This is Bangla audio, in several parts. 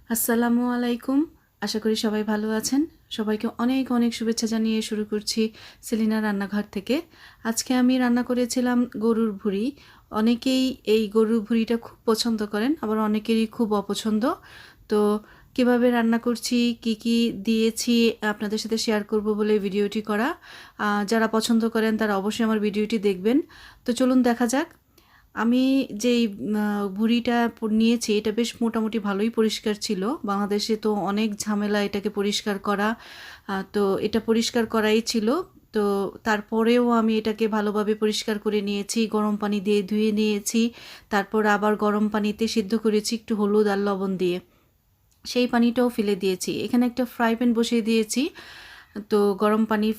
আসসালামু আলাইকুম। আশা করি সবাই ভালো আছেন। সবাইকে অনেক অনেক শুভেচ্ছা জানিয়ে শুরু করছি সেলিনা রান্নাঘর থেকে। আজকে আমি রান্না করেছিলাম গরুর ভুঁড়ি। অনেকেই এই গরুর ভুঁড়িটা খুব পছন্দ করেন, আবার অনেকেরই খুব অপছন্দ। তো কিভাবে রান্না করছি, কি কি দিয়েছি আপনাদের সাথে শেয়ার করব বলে ভিডিওটি করা। যারা পছন্দ করেন তারা অবশ্যই আমার ভিডিওটি দেখবেন। তো চলুন দেখা যাক। আমি যেই ভুঁড়িটা নিয়েছি এটা বেশ মোটামুটি ভালোই পরিষ্কার ছিল। বাংলাদেশে তো অনেক ঝামেলা এটাকে পরিষ্কার করা, তো এটা পরিষ্কার করাই ছিল। তো তারপরেও আমি এটাকে ভালোভাবে পরিষ্কার করে নিয়েছি, গরম পানি দিয়ে ধুয়ে নিয়েছি, তারপর আবার গরম পানিতে সিদ্ধ করেছি একটু হলুদ আর লবণ দিয়ে, সেই পানিটাও ফেলে দিয়েছি। এখানে একটা ফ্রাই প্যান বসিয়ে দিয়েছি, তো গরম পানি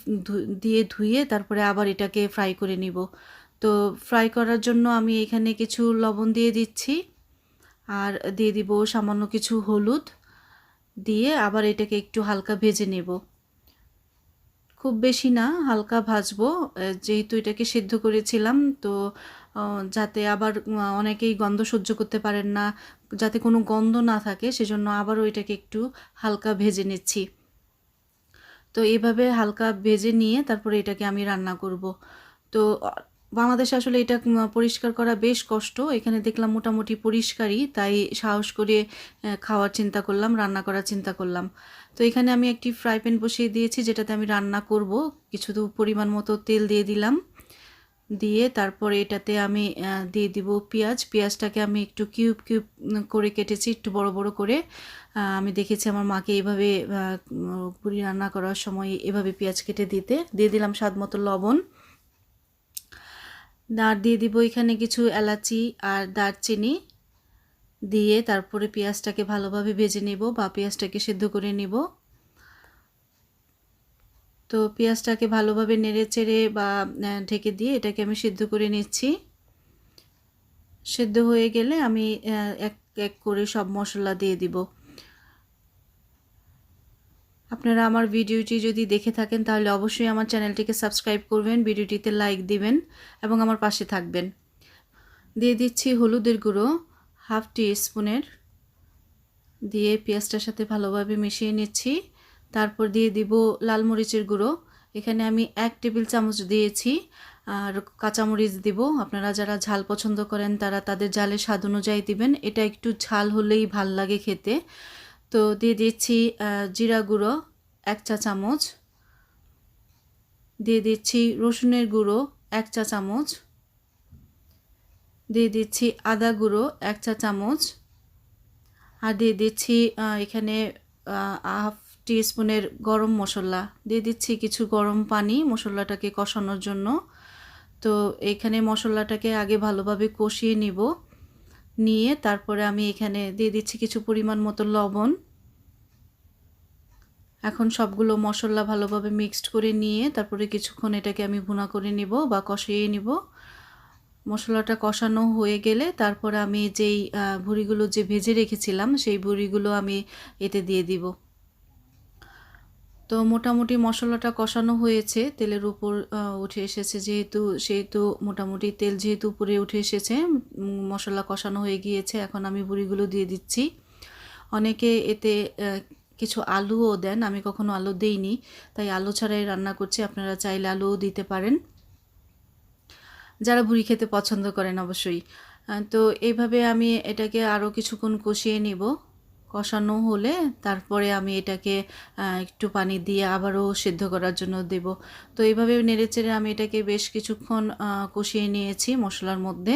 দিয়ে ধুয়ে তারপরে আবার এটাকে ফ্রাই করে নিব। তো ফ্রাই করার জন্য আমি এখানে কিছু লবণ দিয়ে দিচ্ছি, আর দিয়ে দিব সামান্য কিছু হলুদ, দিয়ে আবার এটাকে একটু হালকা ভেজে নেব। খুব বেশি না, হালকা ভাজবো, যেহেতু এটাকে সিদ্ধ করেছিলাম। তো যাতে আবার অনেকেই গন্ধ সহ্য করতে পারেন না, যাতে কোনো গন্ধ না থাকে সেজন্য আবারও এটাকে একটু হালকা ভেজে নিচ্ছি। তো এইভাবে হালকা ভেজে নিয়ে তারপরে এটাকে আমি রান্না করব। তো বাংলাদেশে আসলে এটা পরিষ্কার করা বেশ কষ্ট। এখানে দেখলাম মোটামুটি পরিষ্কারই, তাই সাহস করে খাওয়ার চিন্তা করলাম, রান্না করার চিন্তা করলাম। তো এখানে আমি একটি ফ্রাই প্যান বসিয়ে দিয়েছি যেটাতে আমি রান্না করব। কিছু তো পরিমাণ মতো তেল দিয়ে দিলাম, দিয়ে তারপরে এটাতে আমি দিয়ে দিব পেঁয়াজটাকে আমি একটু কিউব কিউব করে কেটেছি, একটু বড় বড় করে। আমি দেখেছি আমার মাকে এইভাবে পুরি রান্না করার সময় এভাবে পেঁয়াজ কেটে দিতে। দিয়ে দিলাম স্বাদ মতো লবণ, আর দিয়ে দিব এখানে কিছু এলাচি আর দারচিনি, দিয়ে তারপরে পেঁয়াজটাকে ভালোভাবে ভেজে নেব বা পেঁয়াজটাকে সিদ্ধ করে নেব। তো পেঁয়াজটাকে ভালোভাবে নেড়ে চেড়ে বা ঢেকে দিয়ে এটাকে আমি সিদ্ধ করে নিচ্ছি। সিদ্ধ হয়ে গেলে আমি এক এক করে সব মশলা দিয়ে দিব। আপনারা আমার ভিডিওটি যদি দেখে থাকেন তাহলে অবশ্যই আমার চ্যানেলটিকে সাবস্ক্রাইব করবেন, ভিডিওটিতে লাইক দিবেন এবং আমার পাশে থাকবেন। দিয়ে দিচ্ছি হলুদের গুঁড়ো হাফ টি স্পুনের, দিয়ে পেঁয়াজটার সাথে ভালোভাবে মিশিয়ে নিচ্ছি। তারপর দিয়ে দিব লাল মরিচের গুঁড়ো। এখানে আমি 1 টেবিল চামচ দিয়েছি। আর কাঁচামরিচ দিব, আপনারা যারা ঝাল পছন্দ করেন তারা তাদের ঝালের স্বাদ অনুযায়ী দিবেন। এটা একটু ঝাল হলেই ভাল লাগে খেতে। তো দিয়ে দিচ্ছি জিরা গুঁড়ো 1 চা চামচ, দিয়ে দিচ্ছি রসুনের গুঁড়ো 1 চা চামচ, দিয়ে দিচ্ছি আদা গুঁড়ো 1 চা চামচ, আর দিয়ে দিচ্ছি এখানে হাফ টি স্পুনের গরম মশলা, দিয়ে দিচ্ছি কিছু গরম পানি মশলাটাকে কষানোর জন্য। তো এখানে মশলাটাকে আগে ভালোভাবে কষিয়ে নিয়ে তারপরে আমি এখানে দিয়ে দিচ্ছি কিছু পরিমাণ মতো লবণ। এখন সবগুলো মশলা ভালোভাবে মিক্সড করে নিয়ে তারপরে কিছুক্ষণ এটাকে আমি ভুনা করে নিব বা কষিয়ে নিব। মশলাটা কষানো হয়ে গেলে তারপরে আমি যেই ভুঁড়িগুলো যে ভেজে রেখেছিলাম সেই ভুঁড়িগুলো আমি এতে দিয়ে দিব। তো মোটামুটি মশলাটা কষানো হয়েছে, তেলের উপর উঠে এসেছে, সেহেতু মোটামুটি তেল যেহেতু উপরে উঠে এসেছে, মশলা কষানো হয়ে গিয়েছে। এখন আমি ভুঁড়িগুলো দিয়ে দিচ্ছি। অনেকে এতে কিছু আলুও দেন, আমি কখনো আলু দেইনি, তাই আলু ছাড়াই রান্না করছি। আপনারা চাইলে আলুও দিতে পারেন, যারা ভুঁড়ি খেতে পছন্দ করেন অবশ্যই। তো এইভাবে আমি এটাকে আরও কিছুক্ষণ কষিয়ে নিব। কষানো হলে তারপরে আমি এটাকে একটু পানি দিয়ে আবারও সিদ্ধ করার জন্য দেব। তো এইভাবে নেড়েচেড়ে আমি এটাকে বেশ কিছুক্ষণ কষিয়ে নিয়েছি মশলার মধ্যে।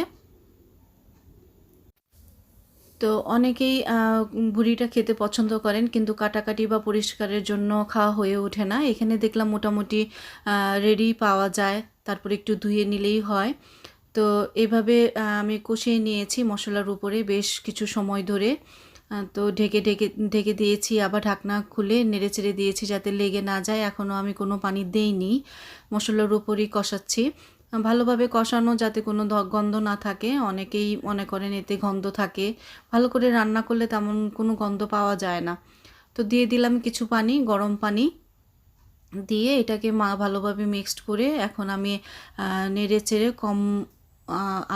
তো অনেকেই ভুঁড়িটা খেতে পছন্দ করেন, কিন্তু কাটাকাটি বা পরিষ্কারের জন্য খাওয়া হয়ে ওঠে না। এখানে দেখলাম মোটামুটি রেডি পাওয়া যায়, তারপরে একটু ধুয়ে নিলেই হয়। তো এভাবে আমি কষিয়ে নিয়েছি মশলার উপরে বেশ কিছু সময় ধরে। তো ঢেকে ঢেকে ঢেকে দিয়েছি, আবার ঢাকনা খুলে নেড়েচেড়ে দিয়েছি যাতে লেগে না যায়। এখনও আমি কোনো পানি দেইনি, মশলার উপরই কষাচ্ছি। ভালোভাবে কষানো যাতে কোনো গন্ধ না থাকে। অনেকেই মনে করেন এতে গন্ধ থাকে, ভালো করে রান্না করলে তেমন কোনো গন্ধ পাওয়া যায় না। তো দিয়ে দিলাম কিছু পানি, গরম পানি দিয়ে এটাকে ভালোভাবে মিক্সড করে এখন আমি নেড়েচেড়ে কম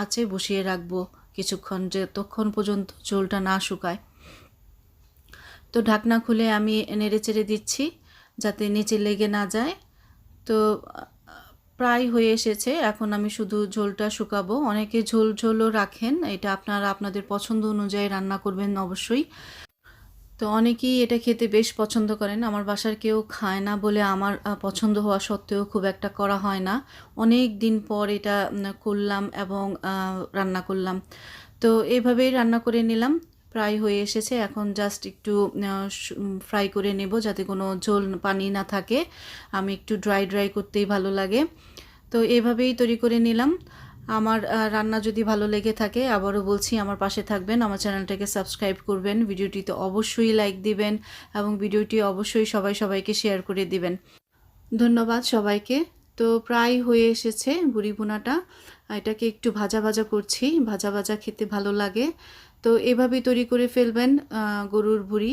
আঁচে বসিয়ে রাখবো কিছুক্ষণ, যতক্ষণ পর্যন্ত ঝোলটা না শুকায়। তো ঢাকনা খুলে আমি নেড়ে চেড়ে দিচ্ছি যাতে নিচে লেগে না যায়। তো প্রায় হয়ে এসেছে, এখন আমি শুধু ঝোলটা শুকাবো। অনেকে ঝোল ঝোলও রাখেন, এটা আপনারা আপনাদের পছন্দ অনুযায়ী রান্না করবেন অবশ্যই। তো অনেকেই এটা খেতে বেশ পছন্দ করেন, আমার বাসার কেউ খায় না বলে আমার পছন্দ হওয়া সত্ত্বেও খুব একটা করা হয় না। অনেক দিন পর এটা করলাম এবং রান্না করলাম। তো এইভাবেই রান্না করে নিলাম, প্রায় হয়ে এসেছে। এখন জাস্ট একটু ফ্রাই করে নেব যাতে কোনো ঝোল পানি না থাকে। আমি একটু ড্রাই ড্রাই করতেই ভালো লাগে। তো এভাবেই তৈরি করে নিলাম। আমার রান্না যদি ভালো লেগে থাকে, আবারও বলছি আমার পাশে থাকবেন, আমার চ্যানেলটাকে সাবস্ক্রাইব করবেন, ভিডিওটিতে অবশ্যই লাইক দিবেন এবং ভিডিওটি অবশ্যই সবাইকে শেয়ার করে দিবেন। ধন্যবাদ সবাইকে। তো প্রায় হয়ে এসেছে বুড়ি ভুনাটা, এটাকে একটু ভাজা ভাজা করছি, ভাজা ভাজা খেতে ভালো লাগে। তো এভাবেই তৈরি করে ফেলবেন গরুর ভুড়ি।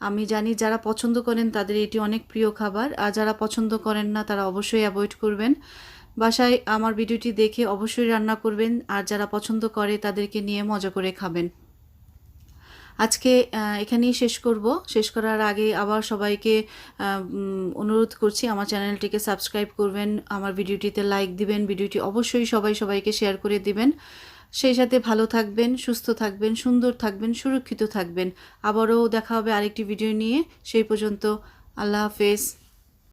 আমি জানি যারা পছন্দ করেন তাদের এটি অনেক প্রিয় খাবার, আর যারা পছন্দ করেন না তারা অবশ্যই অ্যাভয়েড করবেন। বাসায় আমার ভিডিওটি দেখে অবশ্যই রান্না করবেন, আর যারা পছন্দ করে তাদেরকে নিয়ে মজা করে খাবেন। আজকে এখানেই শেষ করব। শেষ করার আগে আবার সবাইকে অনুরোধ করছি আমার চ্যানেলটিকে সাবস্ক্রাইব করবেন, আমার ভিডিওটিতে লাইক দিবেন, ভিডিওটি অবশ্যই সবাইকে শেয়ার করে দিবেন। সেই সাথে ভালো থাকবেন, সুস্থ থাকবেন, সুন্দর থাকবেন, সুরক্ষিত থাকবেন। আবারও দেখা হবে আরেকটি ভিডিও নিয়ে। সেই পর্যন্ত আল্লাহ হাফেজ।